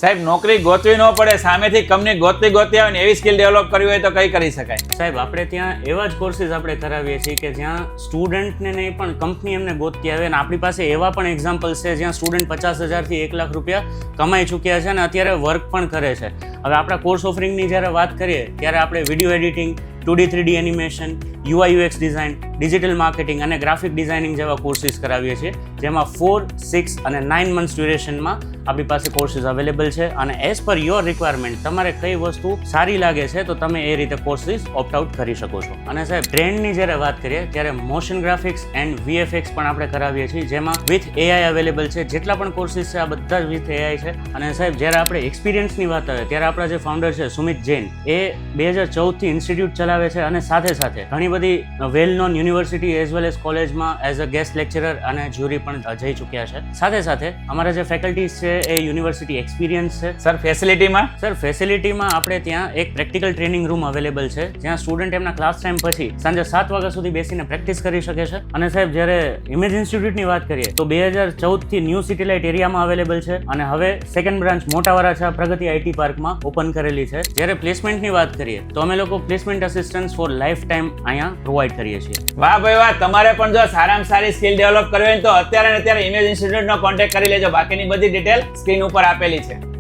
સાહેબ નોકરી ગોતવી ન પડે, સામેથી કંપની ગોતતી આવે ને એવી સ્કિલ ડેવલપ કરવી હોય તો કઈ કરી શકાય? સાહેબ આપણે ત્યાં એવા જ કોર્સીસ આપણે કરાવીએ છીએ કે જ્યાં સ્ટુડન્ટને નહીં પણ કંપની એમને ગોતતી આવે, અને આપણી પાસે એવા પણ એક્ઝામ્પલ્સ છે જ્યાં સ્ટુડન્ટ 50,000થી 1 લાખ રૂપિયા કમાઈ ચૂક્યા છે અને અત્યારે વર્ક પણ કરે છે. હવે આપણા કોર્સ ઓફરિંગની જ્યારે વાત કરીએ ત્યારે આપણે video editing, 2D 3D animation, UI UX design, digital marketing અને ગ્રાફિક ડિઝાઇનિંગ જેવા કોર્સીસ કરાવીએ છીએ, જેમાં 4, 6 અને 9 મંથ્સ ડ્યુરેશનમાં આપણી પાસે કોર્સીસ અવેલેબલ છે. અને એઝ પર યોર રિક્વાયરમેન્ટ તમારે કઈ વસ્તુ સારી લાગે છે તો તમે એ રીતે કોર્સીસ ઓપ્ટ આઉટ કરી શકો છો. અને સાહેબ ટ્રેન્ડની જ્યારે વાત કરીએ ત્યારે મોશન ગ્રાફિક્સ એન્ડ VFX પણ આપણે કરાવીએ છીએ, જેમાં વિથ AI અવેલેબલ છે. જેટલા પણ કોર્સીસ છે આ બધા જ વિથ AI છે. અને સાહેબ જ્યારે આપણે એક્સપિરિયન્સની વાત આવે ત્યારે આપણા જે ફાઉન્ડર છે સુમિત જૈન, એ 2014થી ઇન્સ્ટિટ્યૂટ ચલાવે છે અને સાથે સાથે ઘણી બધી well known university as well as કોલેજમાં એઝ અ ગેસ્ટ લેક્ચરર અને જ્યુરી પણ જઈ ચૂક્યા છે. સાથે સાથે અમારા જે ફેકલ્ટીઝ છે એ યુનિવર્સિટી એક્સપિરિયન્સ છે. સર ફેસિલિટીમાં? સર ફેસિલિટીમાં આપણે ત્યાં એક પ્રેક્ટિકલ ટ્રેનિંગ રૂમ અવેલેબલ છે, જ્યાં સ્ટુડન્ટ એમના ક્લાસ ટાઈમ પછી સાંજે 7 વાગ્યા સુધી બેસીને પ્રેક્ટિસ કરી શકે છે. અને સાહેબ જ્યારે ઇમેજ ઇન્સ્ટિટ્યૂટની વાત કરીએ તો 2014થી ન્યૂ સિટી લાઇટ એરિયામાં અવેલેબલ છે અને હવે સેકન્ડ બ્રાન્ચ મોટા વરાછા પ્રગતિ IT પાર્કમાં ઓપન કરેલી છે. જ્યારે પ્લેસમેન્ટની વાત કરીએ તો અમે લોકો placement assistance four life time અહીંયા પ્રોવાઈડ કરીએ છીએ. વાહ ભાઈ વાહ, તમારે પણ જો સારામાં સારી સ્કિલ ડેવલપ કરવી હોય તો અત્યારે ઇમેજ ઇન્સ્ટિટ્યૂટનો કોન્ટેક્ટ કરી લેજો. બાકીની બધી ડિટેલ સ્ક્રીન ઉપર આપેલી છે.